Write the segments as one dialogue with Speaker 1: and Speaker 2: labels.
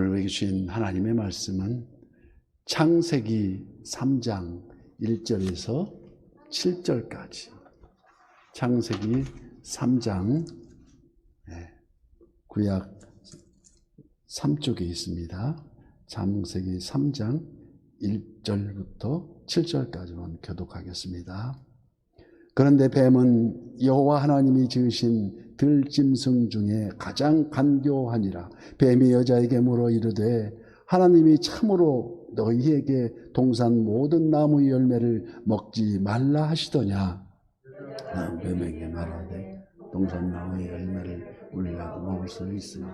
Speaker 1: 오늘 주신 하나님의 말씀은 창세기 3장 1절에서 7절까지, 창세기 3장 구약 3쪽에 있습니다. 창세기 3장 1절부터 7절까지만 교독하겠습니다. 그런데 뱀은 여호와 하나님이 지으신 들짐승 중에 가장 간교하니라. 뱀이 여자에게 물어 이르되 하나님이 참으로 너희에게 동산 모든 나무의 열매를 먹지 말라 하시더냐. 뱀에게 말하되 동산 나무의 열매를 우리가 먹을 수 있으니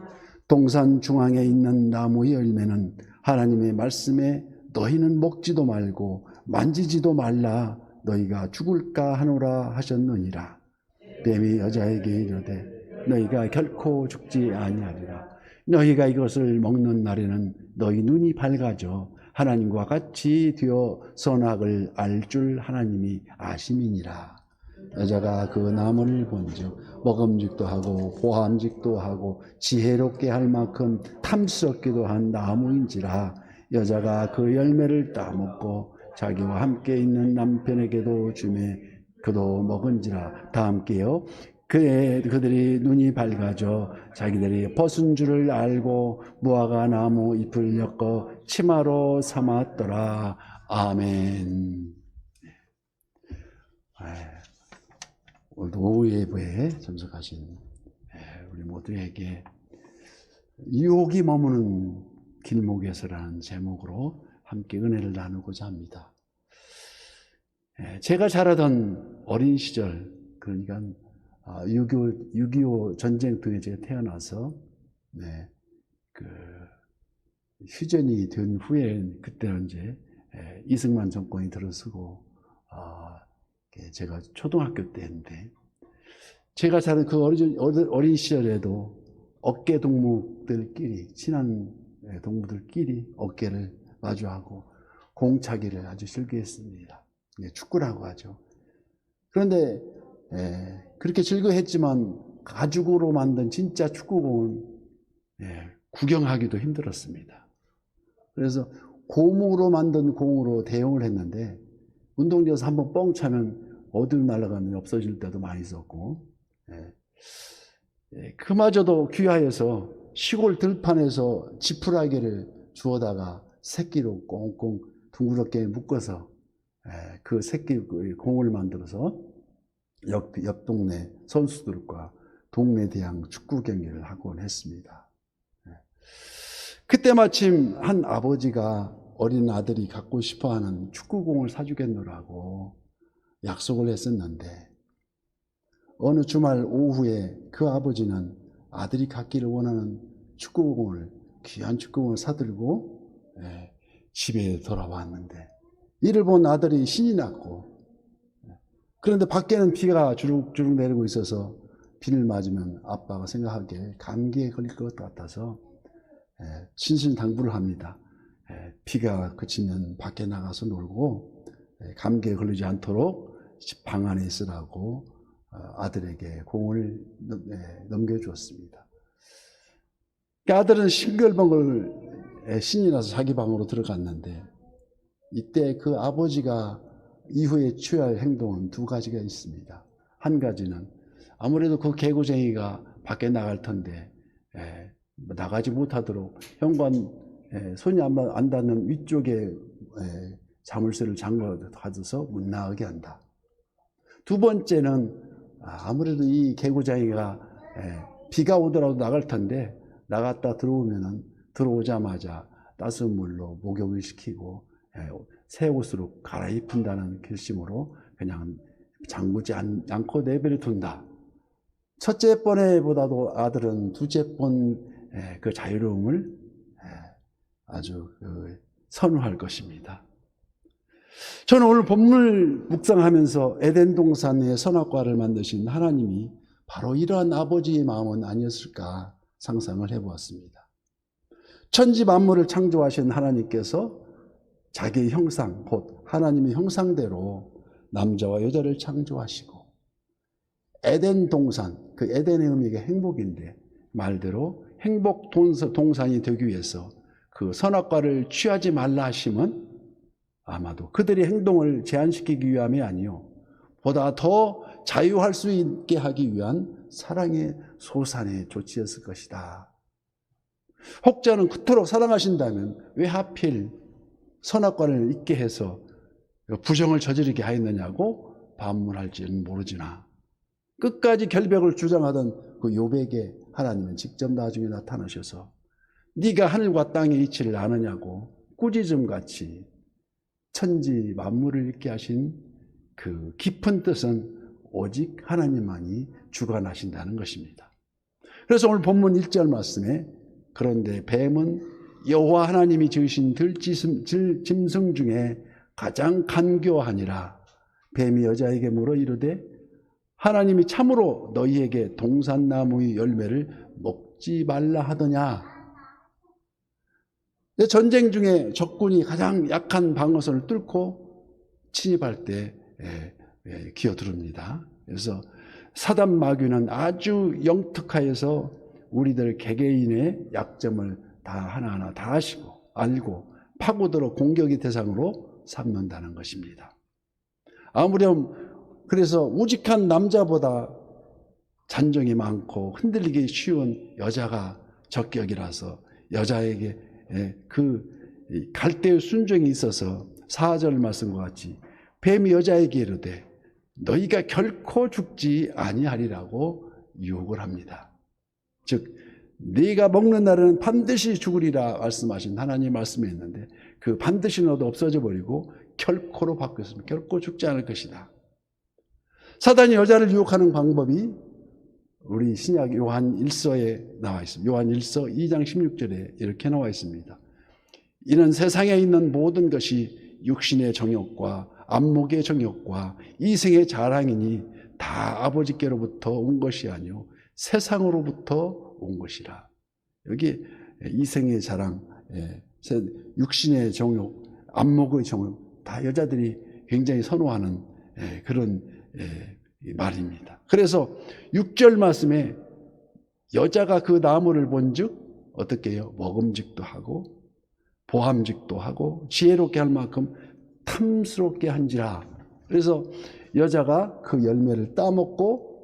Speaker 1: 동산 중앙에 있는 나무의 열매는 하나님의 말씀에 너희는 먹지도 말고 만지지도 말라 너희가 죽을까 하노라 하셨느니라. 뱀이 여자에게 이르되 너희가 결코 죽지 아니하리라. 너희가 이것을 먹는 날에는 너희 눈이 밝아져 하나님과 같이 되어 선악을 알 줄 하나님이 아심이니라. 여자가 그 나무를 본즉 먹음직도 하고 보암직도 하고 지혜롭게 할 만큼 탐스럽기도 한 나무인지라. 여자가 그 열매를 따먹고 자기와 함께 있는 남편에게도 주매 그도 먹은지라. 다 함께요. 그들이 눈이 밝아져 자기들이 벗은 줄을 알고 무화과 나무 잎을 엮어 치마로 삼았더라. 아멘. 오늘도 오후 예배에 참석하신 우리 모두에게 유혹이 머무는 길목에서라는 제목으로 함께 은혜를 나누고자 합니다. 제가 자라던 어린 시절, 그러니까 6.25 전쟁 등에 제가 태어나서 휴전이 된 후에 그때는 이제 이승만 정권이 들어서고 제가 초등학교 때인데, 제가 자란 그 어린 시절에도 어깨 동무들끼리, 친한 동무들끼리 어깨를 마주하고 공차기를 아주 즐겨했습니다. 축구라고 하죠. 그런데 그렇게 즐거워했지만 가죽으로 만든 진짜 축구공은 구경하기도 힘들었습니다. 그래서 고무로 만든 공으로 대용을 했는데 운동장에서 한번 뻥 차면 어디로 날아가면 없어질 때도 많이 있었고, 그마저도 귀하여서 시골 들판에서 지푸라기를 주워다가 새끼로 꽁꽁 둥그렇게 묶어서 그 새끼 공을 만들어서 옆 동네 선수들과 동네 대항 축구 경기를 하곤 했습니다. 그때 마침 한 아버지가 어린 아들이 갖고 싶어하는 축구공을 사주겠노라고 약속을 했었는데, 어느 주말 오후에 그 아버지는 아들이 갖기를 원하는 축구공을, 귀한 축구공을 사들고 집에 돌아왔는데, 이를 본 아들이 신이 났고, 그런데 밖에는 비가 주룩주룩 내리고 있어서 비를 맞으면 아빠가 생각하기에 감기에 걸릴 것 같아서 신신당부를 합니다. 비가 그치면 밖에 나가서 놀고 감기에 걸리지 않도록 방 안에 있으라고 아들에게 공을 넘겨주었습니다. 아들은 싱글벙글 신이 나서 자기 방으로 들어갔는데, 이때 그 아버지가 이후에 취할 행동은 두 가지가 있습니다. 한 가지는 아무래도 그 개구쟁이가 밖에 나갈 텐데 나가지 못하도록 현관 손이 안 닿는 위쪽에 자물쇠를 잠궈서 못 나가게 한다. 두 번째는 아무래도 이 개구쟁이가 비가 오더라도 나갈 텐데 나갔다 들어오면은 들어오자마자 따스한 물로 목욕을 시키고 새 옷으로 갈아입힌다는 결심으로 그냥 잠그지 않고 내버려 둔다. 첫째 번에보다도 아들은 둘째 번 그 자유로움을 아주 선호할 것입니다. 저는 오늘 본문을 묵상하면서 에덴 동산의 선악과를 만드신 하나님이 바로 이러한 아버지의 마음은 아니었을까 상상을 해보았습니다. 천지 만물을 창조하신 하나님께서 자기의 형상, 곧 하나님의 형상대로 남자와 여자를 창조하시고, 에덴 동산, 그 에덴의 의미가 행복인데 말대로 행복 동산이 되기 위해서 그 선악과를 취하지 말라 하심은 아마도 그들의 행동을 제한시키기 위함이 아니요 보다 더 자유할 수 있게 하기 위한 사랑의 소산의 조치였을 것이다. 혹자는 그토록 사랑하신다면 왜 하필 선악과를 잊게 해서 부정을 저지르게 하였느냐고 반문할지는 모르지나 끝까지 결백을 주장하던 그 욥에게 하나님은 직접 나중에 나타나셔서 네가 하늘과 땅의 이치를 아느냐고 꾸짖음같이 천지 만물을 있게 하신 그 깊은 뜻은 오직 하나님만이 주관하신다는 것입니다. 그래서 오늘 본문 1절 말씀에 그런데 뱀은 여호와 하나님이 지으신 들짐승 중에 가장 간교하니라. 뱀이 여자에게 물어 이르되 하나님이 참으로 너희에게 동산나무의 열매를 먹지 말라 하더냐. 전쟁 중에 적군이 가장 약한 방어선을 뚫고 침입할 때 기어들습니다. 그래서 사단 마귀는 아주 영특하여서 우리들 개개인의 약점을 다 하나하나 다 아시고 알고 파고들어 공격의 대상으로 삼는다는 것입니다. 아무렴 그래서 우직한 남자보다 잔정이 많고 흔들리기 쉬운 여자가 적격이라서 여자에게 그 갈대의 순종이 있어서 4절 말씀과 같이 뱀이 여자에게 이르되 너희가 결코 죽지 아니하리라고 유혹을 합니다. 즉 네가 먹는 날에는 반드시 죽으리라 말씀하신 하나님의 말씀이 있는데 그 반드시 너도 없어져 버리고 결코로 바뀌었습니다. 결코 죽지 않을 것이다. 사단이 여자를 유혹하는 방법이 우리 신약 요한 1서에 나와 있습니다. 요한 1서 2장 16절에 이렇게 나와 있습니다. 이는 세상에 있는 모든 것이 육신의 정욕과 안목의 정욕과 이생의 자랑이니 다 아버지께로부터 온 것이 아니요 세상으로부터 온 것이라. 여기 이생의 자랑, 육신의 정욕, 안목의 정욕 다 여자들이 굉장히 선호하는 그런 말입니다. 그래서 6절 말씀에 여자가 그 나무를 본즉 어떻게 해요? 먹음직도 하고 보함직도 하고 지혜롭게 할 만큼 탐스럽게 한지라. 그래서 여자가 그 열매를 따먹고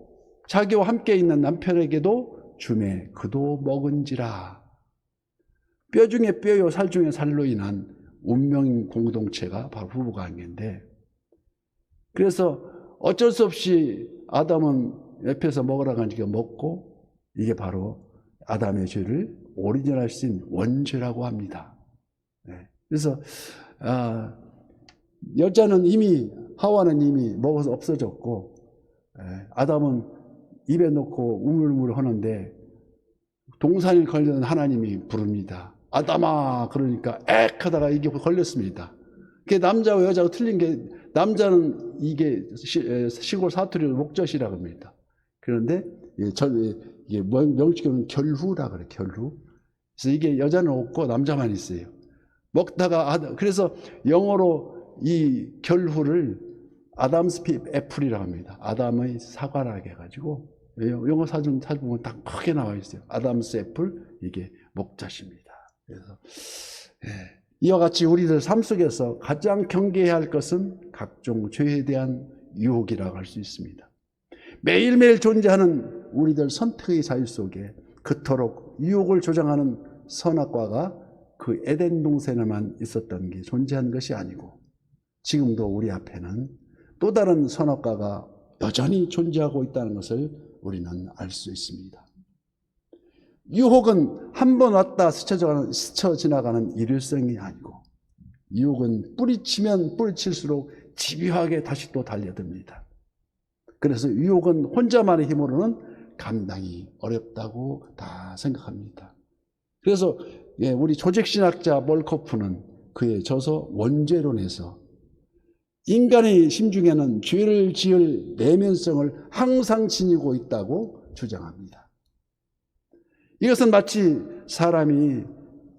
Speaker 1: 자기와 함께 있는 남편에게도 주매 그도 먹은지라. 뼈 중에 뼈요 살 중에 살로 인한 운명 공동체가 바로 부부관계인데, 그래서 어쩔 수 없이 아담은 옆에서 먹으라고 하니까 먹고, 이게 바로 아담의 죄를 오리지널 신 원죄라고 합니다. 그래서 여자는 이미, 하와는 이미 먹어서 없어졌고, 아담은 입에 넣고 우물우물 하는데 동산에 걸려는 하나님이 부릅니다. 아담아, 그러니까 액 하다가 이게 걸렸습니다. 그게 남자와 여자가 틀린 게, 남자는 이게 시골 사투리로 목젖이라고 합니다. 그런데 이게 명칭은 결후라 그래, 결후. 그래서 이게 여자는 없고 남자만 있어요. 먹다가, 그래서 영어로 이 결후를 아담스 애플이라고 합니다. 아담의 사과라고 해가지고, 영어 사전 찾아보면 딱 크게 나와 있어요. 아담스 애플, 이게 목젖입니다. 그래서, 이와 같이 우리들 삶 속에서 가장 경계해야 할 것은 각종 죄에 대한 유혹이라고 할 수 있습니다. 매일매일 존재하는 우리들 선택의 자유 속에 그토록 유혹을 조장하는 선악과가 그 에덴 동산에만 있었던 게 존재한 것이 아니고, 지금도 우리 앞에는 또 다른 선악과가 여전히 존재하고 있다는 것을 우리는 알 수 있습니다. 유혹은 한 번 왔다 스쳐 지나가는 일회성이 아니고, 유혹은 뿌리치면 뿌리칠수록 집요하게 다시 또 달려듭니다. 그래서 유혹은 혼자만의 힘으로는 감당이 어렵다고 다 생각합니다. 그래서 우리 조직신학자 몰코프는 그의 저서 원죄론에서 인간의 심중에는 죄를 지을 내면성을 항상 지니고 있다고 주장합니다. 이것은 마치 사람이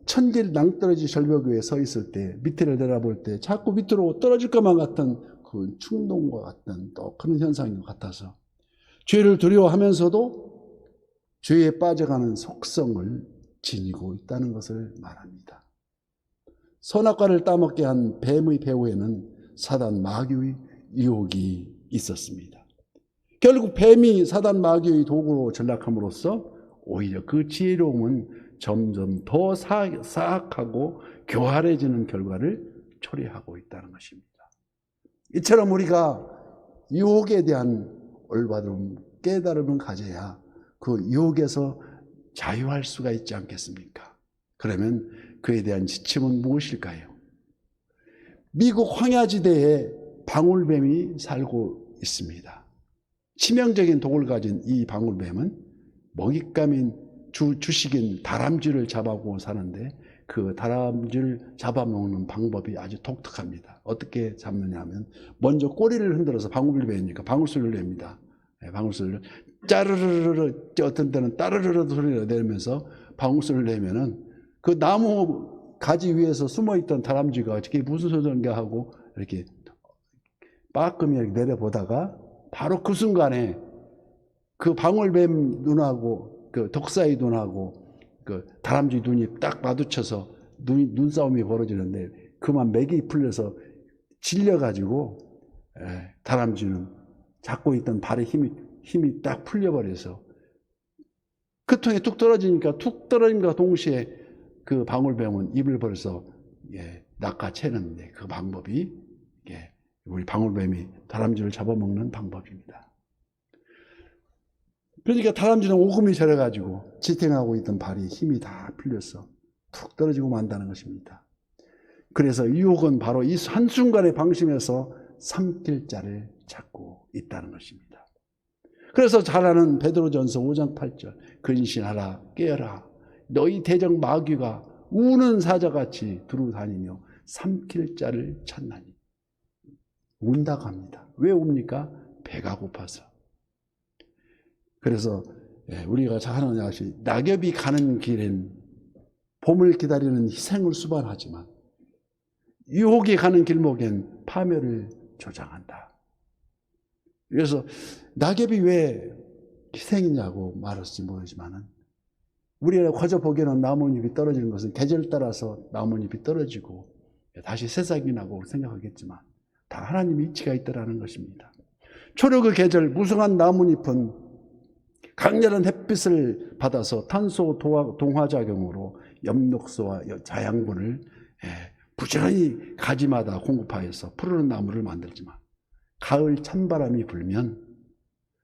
Speaker 1: 천길 낭떠러지 절벽 위에 서 있을 때 밑을 내다볼 때 자꾸 밑으로 떨어질 것만 같은 그 충동과 같은 또 그런 현상인 것 같아서 죄를 두려워하면서도 죄에 빠져가는 속성을 지니고 있다는 것을 말합니다. 선악과를 따먹게 한 뱀의 배후에는 사단 마귀의 유혹이 있었습니다. 결국 뱀이 사단 마귀의 도구로 전락함으로써 오히려 그 지혜로움은 점점 더 사악하고 교활해지는 결과를 초래하고 있다는 것입니다. 이처럼 우리가 유혹에 대한 올바른 깨달음을 가져야 그 유혹에서 자유할 수가 있지 않겠습니까? 그러면 그에 대한 지침은 무엇일까요? 미국 황야지대에 방울뱀이 살고 있습니다. 치명적인 독을 가진 이 방울뱀은 먹잇감인 주식인 다람쥐를 잡아고 사는데 그 다람쥐를 잡아먹는 방법이 아주 독특합니다. 어떻게 잡느냐 하면 먼저 꼬리를 흔들어서 방울뱀이니까 방울소리를 냅니다. 방울소리를 짜르르르르, 어떤 때는 따르르르 소리를 내면서 방울소리를 내면은 그 나무 가지 위에서 숨어있던 다람쥐가 저게 무슨 소리인가 하고 이렇게 빠끔히 내려보다가 바로 그 순간에 그 방울뱀 눈하고 그 독사의 눈하고 그 다람쥐 눈이 딱 마주쳐서 눈싸움이 벌어지는데 그만 맥이 풀려서 질려가지고 다람쥐는 잡고 있던 발의 힘이 딱 풀려버려서 그 통에 툭 떨어지니까 툭 떨어짐과 동시에 그 방울뱀은 입을 벌써 낚아채는 그 방법이 우리 방울뱀이 다람쥐를 잡아먹는 방법입니다. 그러니까 다람쥐는 오금이 저려가지고 지탱하고 있던 발이 힘이 다 풀려서 툭 떨어지고 만다는 것입니다. 그래서 유혹은 바로 이 한순간의 방심에서 삼킬 자를 찾고 있다는 것입니다. 그래서 잘 아는 베드로전서 5장 8절 근신하라 깨어라 너희 대적 마귀가 우는 사자같이 두루 다니며 삼킬 자를 찾나니 운다고 합니다. 왜 웁니까? 배가 고파서. 그래서 우리가 잘 하는 것이 낙엽이 가는 길엔 봄을 기다리는 희생을 수반하지만 유혹이 가는 길목엔 파멸을 조장한다. 그래서 낙엽이 왜 희생이냐고 말할지 모르지만은 우리가 거저 보기에는 나뭇잎이 떨어지는 것은 계절 따라서 나뭇잎이 떨어지고 다시 새싹이 나고 생각하겠지만 다 하나님의 이치가 있다라는 것입니다. 초록의 계절 무성한 나뭇잎은 강렬한 햇빛을 받아서 탄소 동화작용으로 엽록소와 자양분을 부지런히 가지마다 공급하여서 푸르른 나무를 만들지만 가을 찬바람이 불면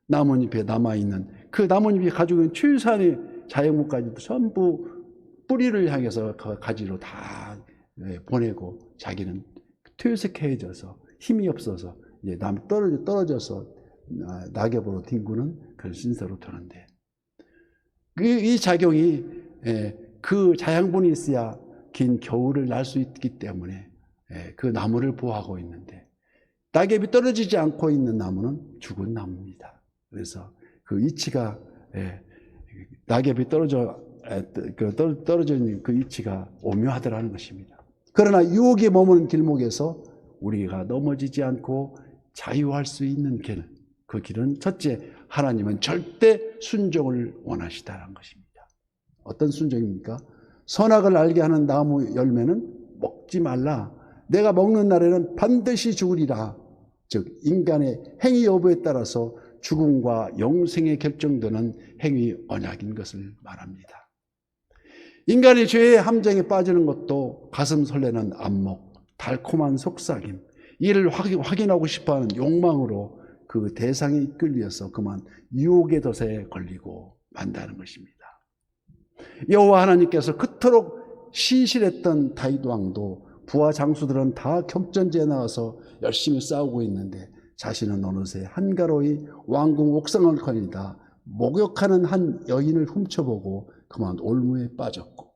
Speaker 1: 나뭇잎에 남아있는 그 나뭇잎이 가지고 있는 최소한의 자양분까지도 전부 뿌리를 향해서 그 가지로 다 보내고 자기는 퇴색해져서 힘이 없어서 이제 떨어져서 낙엽으로 뒹구는 그런 신세로 되는데 이 작용이 그 자양분이 있어야 긴 겨울을 날 수 있기 때문에 그 나무를 보호하고 있는데 낙엽이 떨어지지 않고 있는 나무는 죽은 나무입니다. 그래서 그 이치가 낙엽이 떨어져 있는 그 이치가 오묘하더라는 것입니다. 그러나 유혹에 머무는 길목에서 우리가 넘어지지 않고 자유할 수 있는 길, 그 길은 첫째, 하나님은 절대 순종을 원하시다는 것입니다. 어떤 순종입니까? 선악을 알게 하는 나무 열매는 먹지 말라. 내가 먹는 날에는 반드시 죽으리라. 즉 인간의 행위 여부에 따라서 죽음과 영생에 결정되는 행위 언약인 것을 말합니다. 인간이 죄의 함정에 빠지는 것도 가슴 설레는 안목, 달콤한 속삭임, 이를 확인하고 싶어하는 욕망으로 그 대상에 이끌려서 그만 유혹의 덫에 걸리고 만다는 것입니다. 여호와 하나님께서 그토록 신실했던 다윗 왕도 부하 장수들은 다 격전지에 나와서 열심히 싸우고 있는데 자신은 어느새 한가로이 왕궁 옥상을 거닐다 목욕하는 한 여인을 훔쳐보고 그만 올무에 빠졌고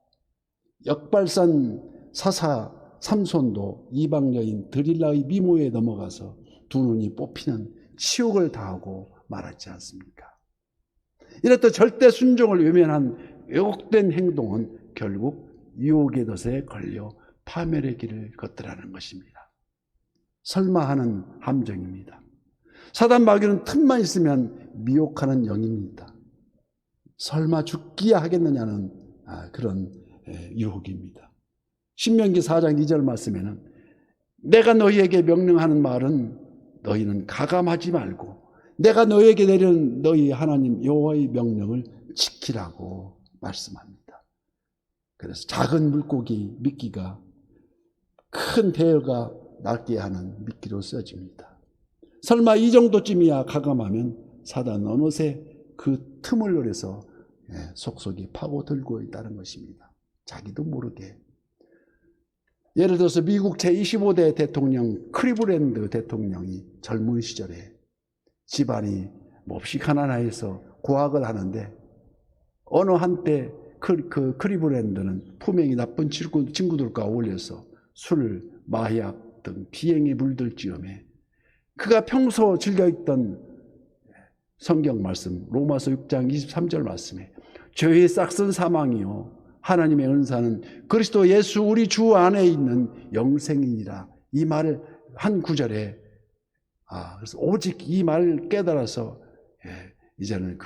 Speaker 1: 역발산 사사 삼손도 이방 여인 드릴라의 미모에 넘어가서 두 눈이 뽑히는 치욕을 당하고 말았지 않습니까? 이렇듯 절대 순종을 외면한 왜곡된 행동은 결국 유혹의 덫에 걸려 파멸의 길을 걷더라는 것입니다. 설마 하는 함정입니다. 사단 마귀는 틈만 있으면 미혹하는 영입니다. 설마 죽기야 하겠느냐는 그런 유혹입니다. 신명기 4장 2절 말씀에는 내가 너희에게 명령하는 말은 너희는 가감하지 말고 내가 너희에게 내린 너희 하나님 여호와의 명령을 지키라고 말씀합니다. 그래서 작은 물고기 미끼가 큰 대어가 낫게 하는 미끼로 써집니다. 설마 이 정도쯤이야 가감하면 사단은 어느새 그 틈을 노려서 속속이 파고들고 있다는 것입니다. 자기도 모르게. 예를 들어서 미국 제25대 대통령 크리브랜드 대통령이 젊은 시절에 집안이 몹시 가난해서 고학을 하는데 어느 한때 그 크리브랜드는 품행이 나쁜 친구들과 어울려서 술, 마약 등 비행에 물들 즈음에 그가 평소 즐겨 읽던 성경 말씀 로마서 6장 23절 말씀에 죄의 싹슨 사망이요 하나님의 은사는 그리스도 예수 우리 주 안에 있는 영생이니라. 이 말을 한 구절에 그래서 오직 이 말을 깨달아서 이제는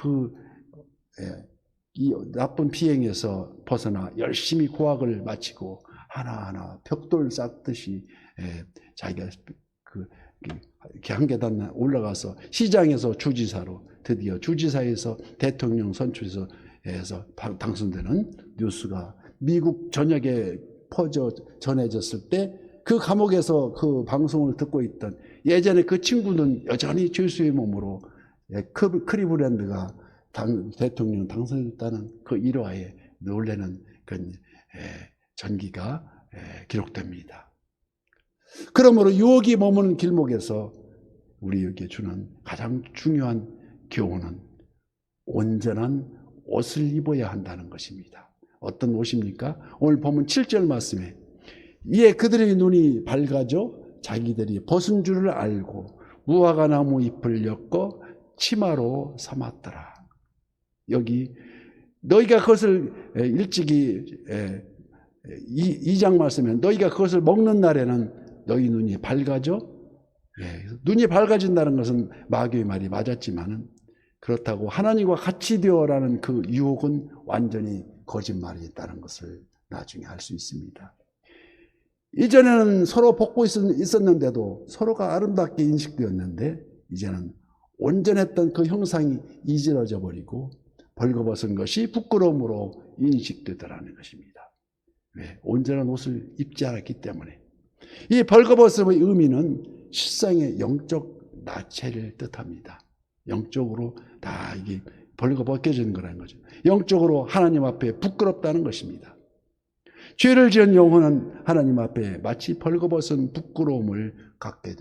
Speaker 1: 이 나쁜 비행에서 벗어나 열심히 고학을 마치고 하나하나 벽돌 쌓듯이 자기가 이렇게 한 계단 올라가서 시장에서 주지사로 드디어 주지사에서 대통령 선출해서 당선되는 뉴스가 미국 전역에 전해졌을 때 그 감옥에서 그 방송을 듣고 있던 예전에 그 친구는 여전히 죄수의 몸으로 크리브랜드가 대통령 당선됐다는 그 일화에 놀라는 그 전기가 기록됩니다. 그러므로 유혹이 머무는 길목에서 우리에게 주는 가장 중요한 교훈은 온전한 옷을 입어야 한다는 것입니다. 어떤 옷입니까? 오늘 보면 7절 말씀에 이에 그들의 눈이 밝아져 자기들이 벗은 줄을 알고 무화과 나무 잎을 엮어 치마로 삼았더라. 여기 너희가 그것을 일찍이 2장 말씀에 너희가 그것을 먹는 날에는 너희 눈이 밝아져. 눈이 밝아진다는 것은 마귀의 말이 맞았지만은 그렇다고 하나님과 같이 되어라는 그 유혹은 완전히 거짓말이었다는 것을 나중에 알 수 있습니다. 이전에는 서로 벗고 있었는데도 서로가 아름답게 인식되었는데 이제는 온전했던 그 형상이 이지러져 버리고 벌거벗은 것이 부끄러움으로 인식되더라는 것입니다. 왜? 온전한 옷을 입지 않았기 때문에. 이 벌거벗음의 의미는 실상의 영적 나체를 뜻합니다. 영적으로 다 이게 벌거벗겨지는 거라는 거죠. 영적으로 하나님 앞에 부끄럽다는 것입니다. 죄를 지은 영혼은 하나님 앞에 마치 벌거벗은 부끄러움을 갖게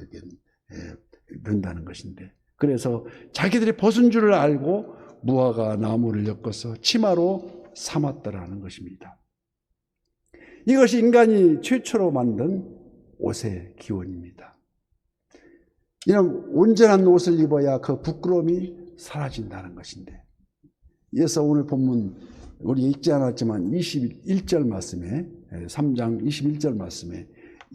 Speaker 1: 된다는 것인데, 그래서 자기들이 벗은 줄을 알고 무화과 나무를 엮어서 치마로 삼았더라는 것입니다. 이것이 인간이 최초로 만든 옷의 기원입니다. 이런 온전한 옷을 입어야 그 부끄러움이 사라진다는 것인데, 이어서 오늘 본문 우리 읽지 않았지만 21절 말씀에 3장 21절 말씀에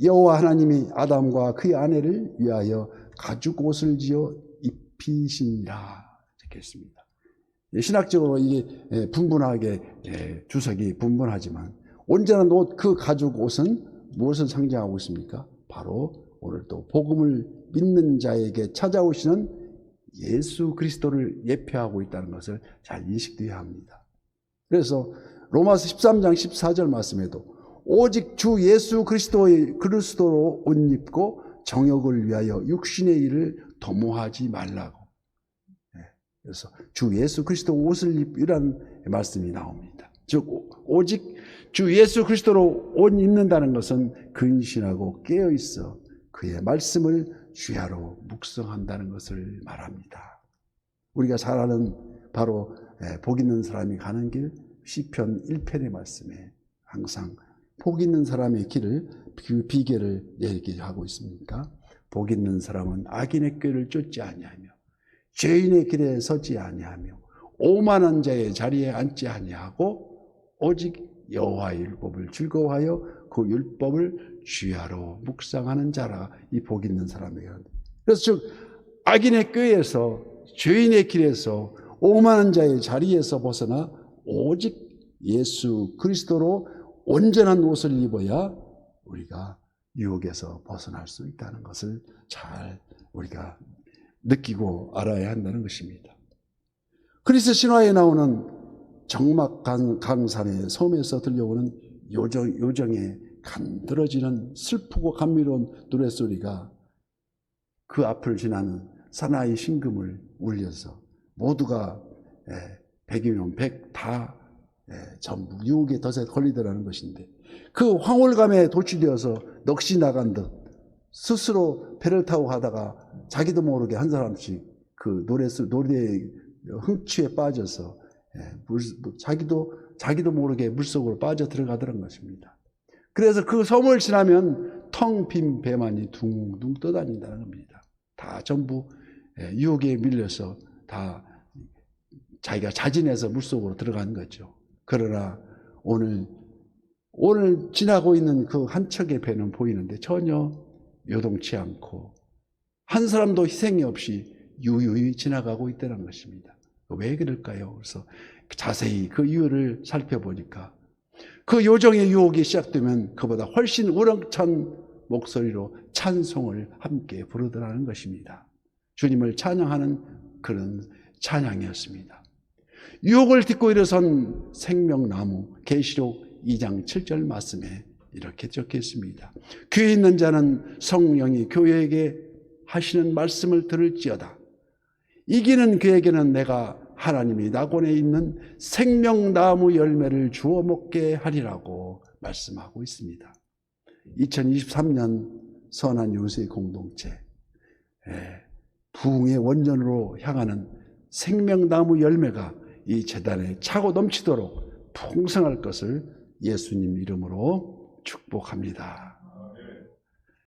Speaker 1: 여호와 하나님이 아담과 그의 아내를 위하여 가죽 옷을 지어 입히시니라 이렇게 했습니다. 신학적으로 이게 분분하게 주석이 분분하지만 온전한 옷, 그 가죽 옷은 무엇을 상징하고 있습니까? 바로 오늘 또 복음을 믿는 자에게 찾아오시는 예수 그리스도를 예표하고 있다는 것을 잘 인식되어야 합니다. 그래서 로마서 13장 14절 말씀에도 오직 주 예수 그리스도로 옷 입고 정욕을 위하여 육신의 일을 도모하지 말라고. 그래서 주 예수 그리스도 옷을 입으라는 말씀이 나옵니다. 즉 오직 주 예수 그리스도로 옷 입는다는 것은 근신하고 깨어있어 그의 말씀을 주야로 묵상한다는 것을 말합니다. 우리가 잘 아는 바로 복 있는 사람이 가는 길, 시편 1편의 말씀에 항상 복 있는 사람의 길을, 그 비결을 얘기하고 있습니까? 복 있는 사람은 악인의 꾀를 쫓지 아니하며 죄인의 길에 서지 아니하며 오만한 자의 자리에 앉지 아니하고 오직 여호와의 율법을 즐거워하여 그 율법을 주야로 묵상하는 자라. 이 복 있는 사람이에요. 그래서 즉 악인의 꾀에서 죄인의 길에서 오만한 자의 자리에서 벗어나 오직 예수 그리스도로 온전한 옷을 입어야 우리가 유혹에서 벗어날 수 있다는 것을 잘 우리가 느끼고 알아야 한다는 것입니다. 그리스 신화에 나오는 정막 강산의 섬에서 들려오는 요정의 간드러지는 슬프고 감미로운 노랫소리가 그 앞을 지나는 사나이 신금을 울려서 모두가 100이면 100 다 전부 유혹의 덫에 걸리더라는 것인데, 그 황홀감에 도취되어서 넋이 나간 듯 스스로 배를 타고 가다가 자기도 모르게 한 사람씩 그 노래의 흥취에 빠져서 자기도 모르게 물속으로 빠져 들어가더란 것입니다. 그래서 그 섬을 지나면 텅 빈 배만이 둥둥 떠다닌다는 겁니다. 다 전부 유혹에 밀려서 다 자기가 자진해서 물속으로 들어가는 거죠. 그러나 오늘 지나고 있는 그 한 척의 배는 보이는데 전혀 요동치 않고 한 사람도 희생이 없이 유유히 지나가고 있다는 것입니다. 왜 그럴까요? 그래서 자세히 그 이유를 살펴보니까 그 요정의 유혹이 시작되면 그보다 훨씬 우렁찬 목소리로 찬송을 함께 부르더라는 것입니다. 주님을 찬양하는 그런 찬양이었습니다. 유혹을 딛고 일어선 생명나무, 계시록 2장 7절 말씀에 이렇게 적혀 있습니다. 귀에 있는 자는 성령이 교회에게 하시는 말씀을 들을지어다. 이기는 그에게는 내가 하나님이 낙원에 있는 생명나무 열매를 주워 먹게 하리라고 말씀하고 있습니다. 2023년 선한 요새 공동체, 부흥의 원전으로 향하는 생명나무 열매가 이 제단에 차고 넘치도록 풍성할 것을 예수님 이름으로 축복합니다.